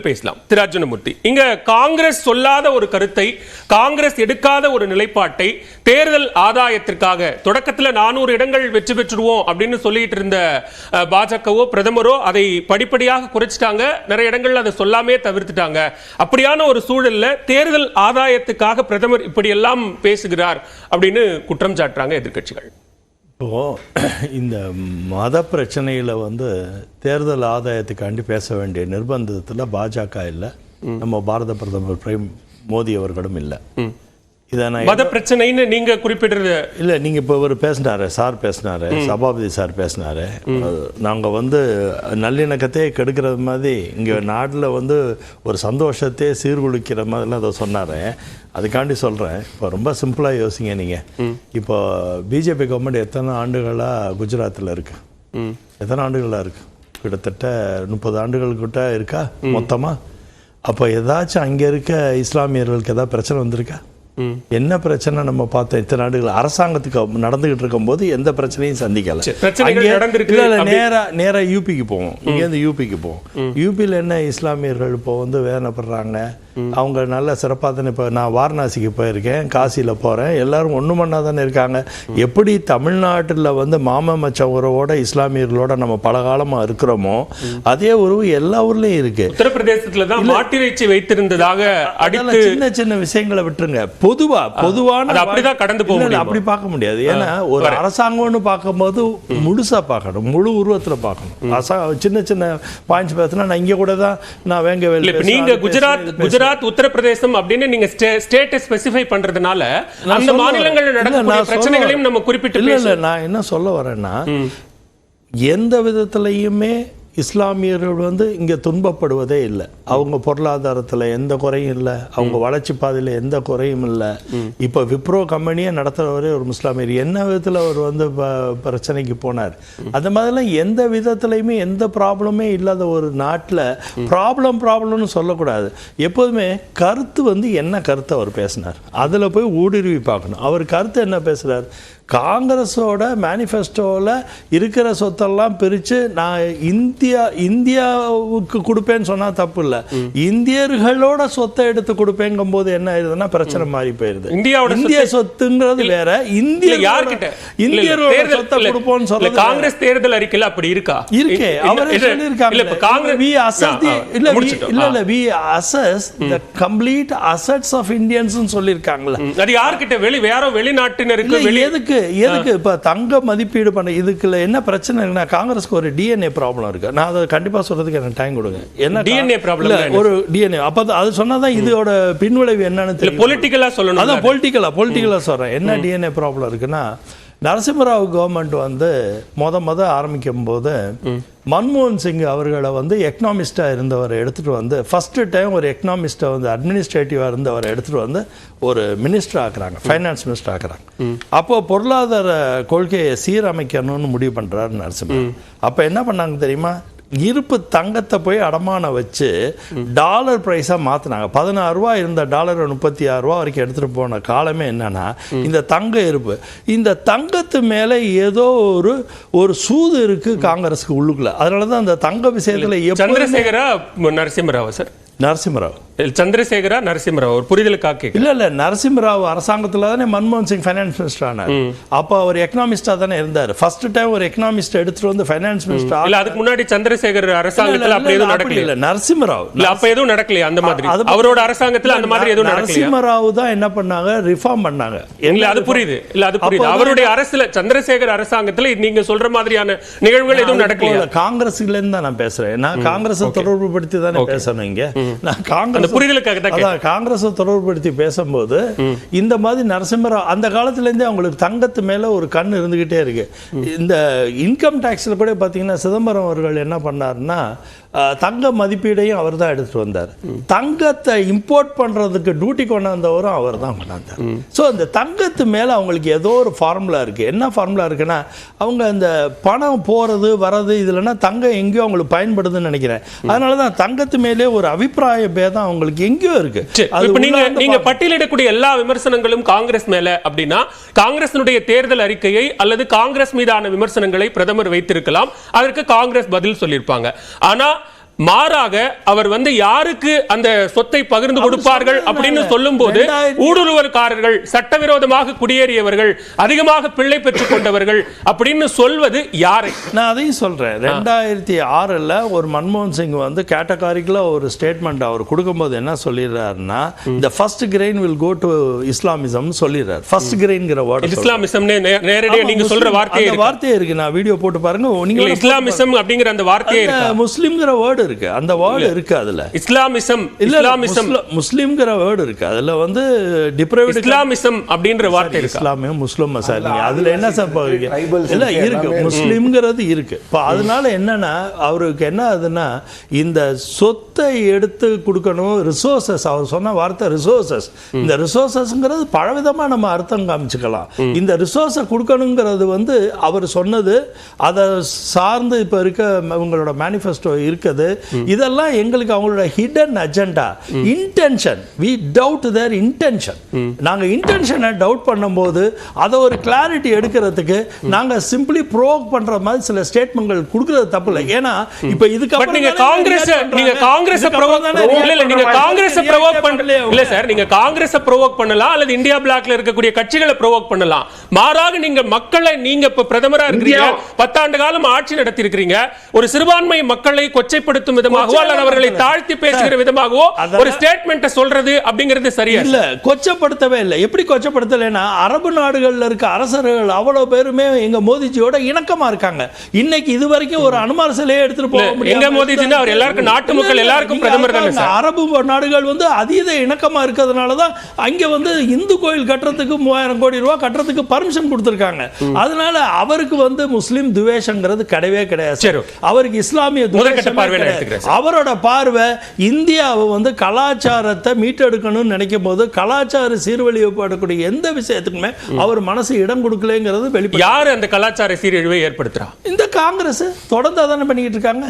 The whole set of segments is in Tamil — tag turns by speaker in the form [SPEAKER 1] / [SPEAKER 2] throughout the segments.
[SPEAKER 1] பேசலாம். திரு அர்ஜுனமூர்த்தி, இங்க காங்கிரஸ் சொல்லாத ஒரு கருத்தை, காங்கிரஸ் எடுக்காத ஒரு நிலைப்பாட்டை தேர்தல் ஆதாயத்திற்காக தொடக்கத்தில் 400 இடங்கள் வெற்றி பெற்றுடுவோம் அப்படின்னு சொல்லிட்டு இருந்த பாஜகவோ பிரதமரோ அதை படிப்படியாக குறைச்சிட்டாங்க. நிறைய இடங்கள் அதை சொல்லாமே தவிர்த்துட்டாங்க. அப்படியான ஒரு சூழல்ல தேர்தல் ஆதாயத்துக்காக பிரதமர் இப்படி எல்லாம் பேசுகிறார் அப்படின்னு குற்றம் சாட்டுறாங்க எதிர்க்கட்சிகள்.
[SPEAKER 2] இப்போ இந்த மத பிரச்சனையில் தேர்தல் ஆதாயத்துக்காண்டி பேச வேண்டிய நிர்பந்தத்தில் பாஜக இல்லை, நம்ம பாரத பிரதமர் மோடி அவர்களும் இல்லை.
[SPEAKER 1] மத பிரச்சனைன்னு நீங்க குறிப்பிடுறது
[SPEAKER 2] இல்லை. நீங்கள் இப்போ இவர் பேசினாரு, சார் பேசினாரு, சபாபதி சார் பேசினாரு, நாங்கள் நல்லிணக்கத்தையே கெடுக்கிறது மாதிரி இங்கே நாட்டில் ஒரு சந்தோஷத்தையே சீர்குலைக்கிற மாதிரிலாம் அதை சொன்னார். அதுக்காண்டி சொல்கிறேன். இப்போ ரொம்ப சிம்பிளாக யோசிங்க. நீங்கள் இப்போ பிஜேபி கவர்மெண்ட் எத்தனை ஆண்டுகளாக குஜராத்தில் இருக்கு? எத்தனை ஆண்டுகளாக இருக்கு? கிட்டத்தட்ட 30 ஆண்டுகள்கிட்ட இருக்கா மொத்தமாக. அப்போ ஏதாச்சும் அங்கே இருக்க இஸ்லாமியர்களுக்கு ஏதாவது பிரச்சனை வந்திருக்கா? என்ன பிரச்சனை நம்ம பார்த்தோம்? இத்தனை நாடுகள் அரசாங்கத்துக்கு நடந்துகிட்டு இருக்கும் போது எந்த பிரச்சனையும் சந்திக்கல. நேரா யூபிக்கு போவோம். இங்கேருந்து யூபிக்கு போவோம். யூபியில் என்ன இஸ்லாமியர்கள் இப்போ வேதனைப்படுறாங்க. அவங்க நல்ல சிறப்பாக தானே. இப்போ நான் வாரணாசிக்கு போயிருக்கேன், காசியில் போகிறேன், எல்லாரும் ஒன்று மண்ணா தானே இருக்காங்க. எப்படி தமிழ்நாட்டில் மாம மச்ச உறவோட இஸ்லாமியர்களோட நம்ம பல காலமாக இருக்கிறோமோ அதே உறவு எல்லா ஊர்லேயும் இருக்கு.
[SPEAKER 1] உத்தரப்பிரதேசத்தில் தான் மாட்டிறைச்சி வைத்திருந்ததாக
[SPEAKER 2] சின்ன சின்ன விஷயங்களை விட்டுருங்க. பொதுவான
[SPEAKER 1] அப்படிதான் கடந்து போக
[SPEAKER 2] அப்படி பார்க்க முடியாது. ஏன்னா ஒரு அரசாங்கம்னு பார்க்கும்போது முழுசா பார்க்கணும், முழு உருவத்தில் பார்க்கணும். சின்ன சின்ன பாயிண்ட்ஸ் பேசினா நான் இங்கே கூட தான் நான்
[SPEAKER 1] நீங்க குஜராத் உத்தரப்பிரதேசம் அப்படின்னு நீங்க ஸ்டேட்டை ஸ்பெசிஃபை பண்றதுனால அந்த மாநிலங்களில் நடக்கக்கூடிய பிரச்சனைகளையும் நம்ம குறிப்பிட்டு
[SPEAKER 2] இல்ல. நான் என்ன சொல்ல வரேன்னா, எந்த விதத்திலையுமே இஸ்லாமியர்கள் இங்கே துன்பப்படுவதே இல்லை. அவங்க பொருளாதாரத்தில் எந்த குறையும் இல்லை, அவங்க வளர்ச்சி பாதையில் எந்த குறையும் இல்லை. இப்போ விப்ரோ கம்பெனியை நடத்துகிறவரே ஒரு முஸ்லாமியர். என்ன விதத்தில் அவர் பிரச்சனைக்கு போனார்? அந்த மாதிரிலாம் எந்த விதத்துலையுமே எந்த ப்ராப்ளமே இல்லாத ஒரு நாட்டில் ப்ராப்ளம்னு சொல்லக்கூடாது. எப்போதுமே கருத்து என்ன கருத்தை அவர் பேசினார் அதில் போய் ஊடுருவி பார்க்கணும். அவர் கருத்து என்ன பேசுகிறார்? காங்கிரஸோட மேனிஃபெஸ்டோவில் இருக்கிற சொத்தெல்லாம் பிரித்து நான் இந்தியாவுக்கு கொடுப்பேன்னு சொன்னால் தப்பு இல்லை, இந்தியர்களோட சொத்தை எடுத்து கொடுப்பேங்கும் போது என்ன ஆயிடுதுன்னா பிரச்சனை மாறி போயிருது. இந்திய சொத்துங்கிறது வேற, இந்தியரோட சொத்தை கொடுப்போம்னு சொல்ல
[SPEAKER 1] காங்கிரஸ் தேர்தல் அறிக்கையில் அப்படி இருக்கா?
[SPEAKER 2] இருக்கே, அவரே சொல்லியிருக்காங்க. We assess the complete assets of Indians சொல்லியிருக்காங்களா?
[SPEAKER 1] அது யார்கிட்ட? வெளிநாட்டினருக்கு
[SPEAKER 2] எதுக்கு இப்ப தங்க மதிப்பீடு பண்ண? இதுக்குள்ள என்ன பிரச்சனை இருக்குன்னா, காங்கிரஸ்க்கு ஒரு டிஎன்ஏ ப்ராப்ளம் இருக்கு. நான் அதை கண்டிப்பா சொல்றதுக்கு எனக்கு டைம் கொடுங்க. என்ன
[SPEAKER 1] டிஎன்ஏ ப்ராப்ளம்?
[SPEAKER 2] ஒரு டிஎன்ஏ. அப்ப அது சொன்னாதான் இதோட பின்விளைவு என்னன்னு தெரியும்.
[SPEAKER 1] பொலிட்டிக்கலா சொல்லணும்.
[SPEAKER 2] அதான் பொலிட்டிக்கலா சொல்றேன். என்ன டிஎன்ஏ ப்ராப்ளம் இருக்குன்னா, நரசிம்மராவ் கவர்மெண்ட் முத ஆரம்பிக்கும் போது மன்மோகன் சிங் அவர்களை எக்கனாமிஸ்டாக இருந்தவரை எடுத்துகிட்டு ஃபர்ஸ்ட் டைம் ஒரு எக்கனாமிஸ்ட்டை அட்மினிஸ்ட்ரேட்டிவாக இருந்தவரை எடுத்துகிட்டு ஒரு மினிஸ்டர் ஆக்குறாங்க, ஃபைனான்ஸ் மினிஸ்டர் ஆக்குறாங்க. அப்போ பொருளாதார கொள்கையை சீரமைக்கணும்னு முடிவு பண்ணுறாரு நரசிம்மராவ். அப்போ என்ன பண்ணாங்க தெரியுமா? இருப்பு தங்கத்தை போய் அடமான வச்சு டாலர் பிரைஸாக மாற்றினாங்க. 16 ரூபா இருந்த டாலர் 36 ரூபா வரைக்கும் எடுத்துகிட்டு போன காலமே என்னன்னா இந்த தங்க இருப்பு. இந்த தங்கத்து மேலே ஏதோ ஒரு சூது இருக்கு காங்கிரஸுக்கு உள்ளுக்குள்ள. அதனால தான் அந்த தங்க விஷயத்தில்
[SPEAKER 1] சந்திரசேகரா நரசிம்மராவ் சார்
[SPEAKER 2] நரசிம்மராவ்
[SPEAKER 1] சந்திரசேகரா நரசிம்மராவ் ஒரு புரிதலுக்காக
[SPEAKER 2] இல்ல நரசிம்மராவ் அரசாங்கத்தில் தானே மன்மோகன் சிங் ஃபைனான்ஸ் மினிஸ்டர் ஆனார். அப்போ அவர் எக்கனாமிஸ்டா தானே இருந்தார். ஃபர்ஸ்ட் டைம் ஒரு எக்கனாமிஸ்ட் எடுத்துட்டு ஃபைனான்ஸ் மினிஸ்டர்.
[SPEAKER 1] இல்ல அதுக்கு முன்னாடி சந்திரசேகர் அரசாங்கத்தில் அப்படி எதுவும் நடக்கல.
[SPEAKER 2] நரசிம்மராவ்
[SPEAKER 1] அப்ப எதுவும் நடக்கல அந்த மாதிரி. அவரோட அரசாங்கத்தில் அந்த மாதிரி எதுவும் நடக்கல.
[SPEAKER 2] நரசிம்மராவ் தான் என்ன பண்ணாங்க? ரிஃபார்ம் பண்ணாங்க.
[SPEAKER 1] இல்ல அது புரியுது. அவருடைய அரசுல சந்திரசேகர் அரசாங்கத்தில் நீங்க சொல்ற மாதிரியான நிகழ்வுகள் எதுவும் நடக்கல.
[SPEAKER 2] காங்கிரஸ்ல இருந்து தான் நான் பேசுறேன். நான் காங்கிரஸ் தொடர்பு படுத்தி தானே பேசணும் இங்க. நான் காங்கிரஸ் காங்கிரஸை தொடர்புபடுத்தி பேசும்போது இந்த மாதிரி நரசிம்மராவ் அந்த காலத்துல இருந்தே அவங்களுக்கு தங்கத்து மேல ஒரு கண் இருந்துகிட்டே இருக்கு. இந்த இன்கம் டாக்ஸ்ல கூட பாத்தீங்கன்னா சிதம்பரம் அவர்கள் என்ன பண்ணாருன்னா தங்க மதிப்பீடையும் அவர் தான் எடுத்துட்டு வந்தார். தங்கத்தை இம்போர்ட் பண்றதுக்கு டியூட்டி கொண்டாந்தவரும் அவர் தான் கொண்டாந்தார். ஸோ அந்த தங்கத்து மேல அவங்களுக்கு ஏதோ ஒரு ஃபார்முலா இருக்கு. என்ன ஃபார்முலா இருக்குன்னா, அவங்க அந்த பணம் போறது வர்றது இதுலன்னா தங்கம் எங்கேயோ அவங்களுக்கு பயன்படுதுன்னு நினைக்கிறேன். அதனாலதான் தங்கத்து மேலே ஒரு அபிப்பிராய பேதம் அவங்களுக்கு எங்கேயோ இருக்கு.
[SPEAKER 1] நீங்க பட்டியலிடக்கூடிய எல்லா விமர்சனங்களும் காங்கிரஸ் மேல அப்படின்னா, காங்கிரசினுடைய தேர்தல் அறிக்கையை அல்லது காங்கிரஸ் மீதான விமர்சனங்களை பிரதமர் வைத்திருக்கலாம். அதற்கு காங்கிரஸ் பதில் சொல்லியிருப்பாங்க. ஆனா மாறாக அவர் யாருக்கு அந்த சொத்தை பகிர்ந்து கொடுப்பார்கள் அப்படின்னு சொல்லும் போது ஊடுருவல்காரர்கள், சட்டவிரோதமாக குடியேறியவர்கள், அதிகமாக பிள்ளை பெற்றுக் கொண்டவர்கள் அப்படின்னு சொல்வது யாரை?
[SPEAKER 2] நான் அதையும் சொல்றேன். 2006 ஒரு மன்மோகன் சிங் கேட்டகாரிக்கலா ஒரு ஸ்டேட்மெண்ட் அவர் கொடுக்கும்போது என்ன சொல்லிடுறாருன்னா, the first grain will go to Islamism சொல்லிடுறாரு. ஃபர்ஸ்ட் கிரெயின்ங்கிற வேர்ட்
[SPEAKER 1] இஸ்லாமிசம் நேரடியா நீங்க சொல்ற
[SPEAKER 2] வார்த்தையே இருக்கு. நான் வீடியோ போட்டு பாருங்க. நீங்க
[SPEAKER 1] இஸ்லாமிசம் அப்படிங்கிற அந்த வார்த்தையே இருக்கு.
[SPEAKER 2] முஸ்லிம்ங்கிற வேர்ட் இருக்கு. அந்த வேர்ட் இருக்கு. அதுல
[SPEAKER 1] இஸ்லாமிசம்
[SPEAKER 2] முஸ்லிம்ங்கிற வேர்ட் இருக்கு. அதுல டிப்ரைவ்ட்
[SPEAKER 1] இஸ்லாமிசம் அப்படிங்கற வார்த்தை இருக்கு.
[SPEAKER 2] இஸ்லாமியம் முஸ்லிம் சார், அதுல என்ன சார் இல்ல இருக்கு, முஸ்லிம்ங்கிறது இருக்கு. அதனால என்னன்னா அவருக்கு என்ன ஆகுதுன்னா, இந்த சொத்தை எடுத்து கொடுக்கணும், ரிசோர்சஸ், அவர் சொன்ன வார்த்தை ரிசோர்சஸ். இந்த ரிசோர்சஸ்ங்கிறது பலவிதமா நம்ம அர்த்தம் காமிச்சுக்கலாம். இந்த ரிசோர்ஸை கொடுக்கணுங்கிறது அவர் சொன்னது, அதை சார்ந்து இப்ப இருக்க உங்களோட மேனிஃபெஸ்டோ இருக்குது. இதெல்லாம் எங்களுக்கு அவங்களோட hidden agenda, intention. we doubt their intention. நாங்க இன்டென்ஷனை டவுட் பண்ணும்போது அதை ஒரு கிளாரிட்டி எடுக்கிறதுக்கு நாங்க சிம்பிளி ப்ரோவோக் பண்ற மாதிரி சில ஸ்டேட்மென்ட்கள் கொடுக்கிறது தப்பு இல்லை. ஏன்னா இப்ப இதுக்கு அப்புறம்
[SPEAKER 1] நீங்க காங்கிரஸ் ப்ரோவோக் பண்ணலாம், அல்லது இந்தியா பிளாக்ல இருக்கக்கூடிய கட்சிகளை ப்ரோவோக் பண்ணலாம். மாறாக நீங்க மக்களை, நீங்க இப்ப பிரதமரா இருக்கிறீங்க, 10 ஆண்டு காலம் ஆட்சி நடத்தி இருக்கிறீங்க, ஒரு சிறுபான்மை மக்களை கொச்சைப்படுத்தும் விதமாகவோ அல்லது அவர்களை தாழ்த்தி பேசுகிற விதமாகவோ ஒரு ஸ்டேட்மென்ட் சொல்றது அப்படிங்கிறது சரியா
[SPEAKER 2] இல்ல. கொச்சப்படுத்தவே இல்லை. எப்படி கொச்சப்படுத்தலைன்னா, அரபு நாடுகள்ல இருக்க அரசர்கள் அவ்வளவு பேருமே எங்க மோதிஜியோட இணக்கமா இருக்காங்க. இன்னைக்கு இதுவரைக்கும் ஒரு அனுமார் சிலையை எடுத்துட்டு போக முடியாது.
[SPEAKER 1] எங்க மோதிஜினா அவர் எல்லாருக்கும், நாட்டு மக்கள் எல்லாருக்கும் பிரதமர் தானே.
[SPEAKER 2] அரபு நாடுகள் அதீத இணக்கமா இருக்கிறதுனால தான் அங்க இந்து கோயில் கட்டுறதுக்கு 3000 கோடி ரூபாய் கட்டுறதுக்கு பர்மிஷன் கொடுத்திருக்காங்க. அதனால அவருக்கு முஸ்லிம் துவேஷங்கிறது கிடையவே கிடையாது. அவருக்கு இஸ்லாமிய அவரோட பார்வை இந்தியாவை கலாச்சாரத்தை மீட்டெடுக்கணும்னு நினைக்கும் போது கலாச்சார சீர்வழியப்படக்கூடிய எந்த விஷயத்துக்குமே அவர் மனசு இடம் கொடுக்கலங்கிறது வெளிப்படை.
[SPEAKER 1] யார் அந்த கலாச்சார சீரழிவை ஏற்படுத்துறா?
[SPEAKER 2] இந்த காங்கிரஸ் தொடர்ந்து அதானே பண்ணிட்டு இருக்காங்க.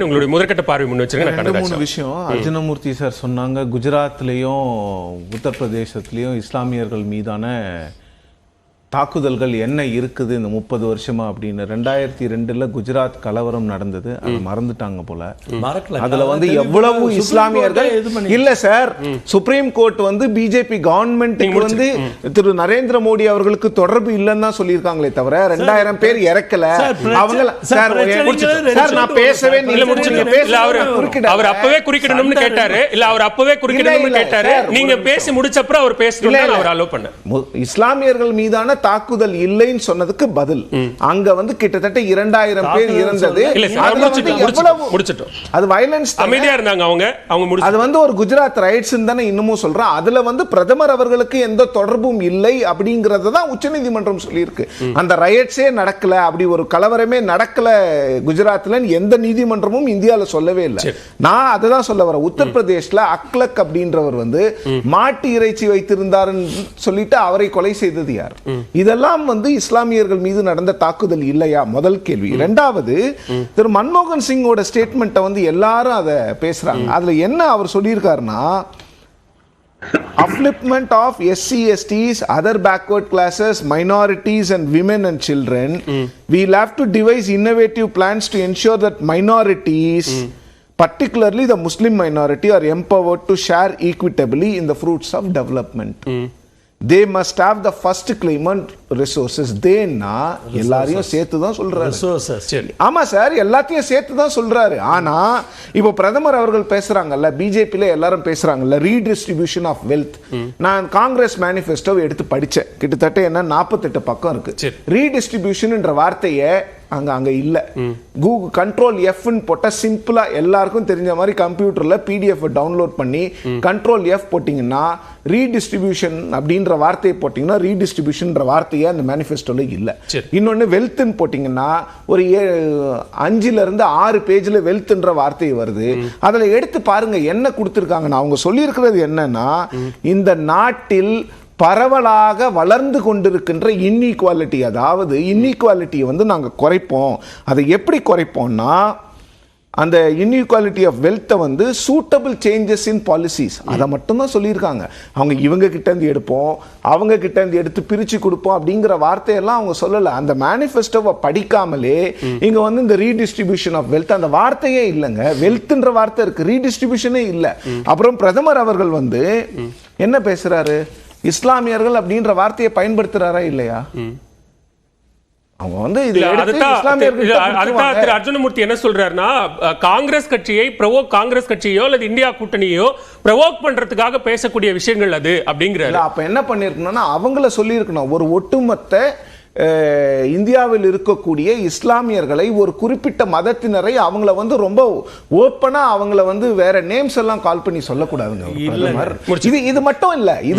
[SPEAKER 1] உங்களுடைய முதற்கட்ட பார்வை முன் வச்சிருக்கேன்.
[SPEAKER 3] 2-3 விஷயம் அர்ஜுனமூர்த்தி சார் சொன்னாங்க. குஜராத்லயும் உத்தரப்பிரதேசத்திலையும் இஸ்லாமியர்கள் மீதான தாக்குதல்கள் என்ன இருக்குது இந்த 30 வருஷமா அப்படின்னு. 2002 குஜராத் கலவரம் நடந்தது, அது மறந்துட்டாங்க போல. அதுல எவ்வளவு இஸ்லாமியர்கள் இல்ல சார். சுப்ரீம் கோர்ட் பிஜேபி கவர்மெண்ட்டுக்கு திரு நரேந்திர மோடி அவர்களுக்கு தொடர்பு இல்லைன்னு தான் சொல்லியிருக்காங்களே தவிர 2000 பேர் இறக்கல. அவங்க சார் நான் பேசவே
[SPEAKER 1] அவர் அப்பவே குறுக்கிடணும்னு கேட்டாரு. இல்ல அவர் அப்பவே குறுக்கிடணும்னு கேட்டாரு. நீங்க பேசி முடிச்சப்பறம் அவர் பேசணும்னு அவர் அலோ பண்ண.
[SPEAKER 3] இஸ்லாமியர்கள் மீதான தாக்குதல் இல்லைன்னு சொன்னதுக்கு பதில் அங்க கிட்டத்தட்ட 2000 பேர் இருந்தது. அது வயலன்ஸ்,
[SPEAKER 1] அமைதியா இருந்தாங்க அவங்க.
[SPEAKER 3] அது ஒரு குஜராத் ரைட்ஸ் தானே இன்னமும் சொல்றேன். அதுல பிரதமர் அவர்களுக்கு எந்த தொடர்பும் இல்லை அப்படிங்கறத தான் உச்சநீதிமன்றம் சொல்லியிருக்கு. அந்த ரைட்ஸே நடக்கல, அப்படி ஒரு கலவரமே நடக்கல குஜராத்ல எந்த நீதிமன்றமும் இந்தியால சொல்லவே இல்லை. நான் அதுதான் சொல்ல வரேன். உத்தரப்பிரதேஷ்ல அக்லக் அப்படின்றவர் மாட்டு இறைச்சி வைத்திருந்தாருன்னு சொல்லிட்டு அவரை கொலை செய்தது யார்? இதெல்லாம் இஸ்லாமியர்கள் மீது நடந்த தாக்குதல் இல்லையா? முதல் கேள்வி. இரண்டாவது, திரு மன்மோகன் சிங்கோட ஸ்டேட்மெண்ட் எல்லாரும் அதை பேசுறாங்க. அதுல என்ன அவர் சொல்லியிருக்காருன்னா, upliftment of SC, STs, other backward classes, minorities and women and children. We'll have to devise innovative plans to ensure that minorities, particularly the Muslim minority, are empowered to share equitably in the fruits of development. They must have the first claim on resources. தேன்னா எல்லாரையும் சேர்த்து தான் சொல்றாரு. ஆமா சார், எல்லாத்தையும் சேர்த்து தான் சொல்றாரு. ஆனா இப்போ பிரதமர் அவர்கள் பேசுறாங்கல்ல, பிஜேபியில எல்லாரும் பேசுறாங்கல்ல, ரீடிஸ்ட்ரிபியூஷன் ஆஃப் வெல்த். நான் காங்கிரஸ் மேனிஃபெஸ்டோவை எடுத்து படிச்சேன். கிட்டத்தட்ட என்ன 48 பக்கம் இருக்கு. ரீடிஸ்ட்ரிபியூஷன் என்ற வார்த்தையை அங்க இல்ல. கூகுள் கண்ட்ரோல் எஃப்னு போட்டா சிம்பிளா எல்லாருக்கும் தெரிஞ்ச மாதிரி கம்ப்யூட்டர்ல பிடிஎஃப் டவுன்லோட் பண்ணி கண்ட்ரோல் எஃப் போட்டீங்கன்னா ரீடிஸ்ட்ரிபியூஷன் அப்படின்ற வார்த்தையை போட்டீங்கன்னா ரீடிஸ்ட்ரிபியூஷன் வார்த்தையே அந்த மேனிஃபெஸ்டோல இல்ல. இன்னொன்னு வெல்த்னு போட்டீங்கன்னா ஒரு 5-6 பேஜ்ல வெல்த்ன்ற வார்த்தை வருது. அதுல எடுத்து பாருங்க என்ன கொடுத்திருக்காங்கன்னா, அவங்க சொல்லியிருக்கிறது என்னன்னா, இந்த நாட்டில் பரவலாக வளர்ந்து கொண்டிருக்கின்ற இன்இக்வாலிட்டி, அதாவது இன்இக்வாலிட்டியை நாங்கள் குறைப்போம். அதை எப்படி குறைப்போம்னா, அந்த இன்இக்வாலிட்டி ஆஃப் வெல்த்தை வந்து சூட்டபிள் சேஞ்சஸ் இன் பாலிசிஸ் அதை மட்டும் தான் சொல்லியிருக்காங்க. அவங்க இவங்க கிட்ட இருந்து எடுப்போம், அவங்க கிட்ட இருந்து எடுத்து பிரிச்சு கொடுப்போம் அப்படிங்கிற வார்த்தையெல்லாம் அவங்க சொல்லல. அந்த மேனிஃபெஸ்டோவை படிக்காமலே இங்க வந்து இந்த ரீடிஸ்ட்ரிபியூஷன் ஆஃப் வெல்த் அந்த வார்த்தையே இல்லைங்க. வெல்த்ன்ற வார்த்தை இருக்கு, ரீடிஸ்ட்ரிபியூஷனே இல்லை. அப்புறம் பிரதமர் அவர்கள் வந்து என்ன பேசுறாரு, இஸ்லாமியர்கள் அப்படின்ற வார்த்தையை பயன்படுத்துறாரா இல்லையா? அவங்க வந்து
[SPEAKER 1] திரு அர்ஜுனமூர்த்தி என்ன சொல்றாருன்னா, காங்கிரஸ் கட்சியை காங்கிரஸ் கட்சியோ அல்லது இந்தியா கூட்டணியோ ப்ரொவோக் பண்றதுக்காக பேசக்கூடிய விஷயங்கள் அது அப்படிங்கிறாரு.
[SPEAKER 3] அப்ப என்ன பண்ணிருக்கணும்னா அவங்கள சொல்லி இருக்கணும், ஒரு ஒட்டுமொத்த இந்தியாவில் இருக்கக்கூடிய இஸ்லாமியர்களை, ஒரு குறிப்பிட்ட மதத்தினரை அவங்கள வந்து ரொம்ப ஓப்பனா அவங்கள வந்து வேற நேம்ஸ் எல்லாம் கால் பண்ணி சொல்லக்கூடாதுங்க. இது மட்டும் இல்ல, இது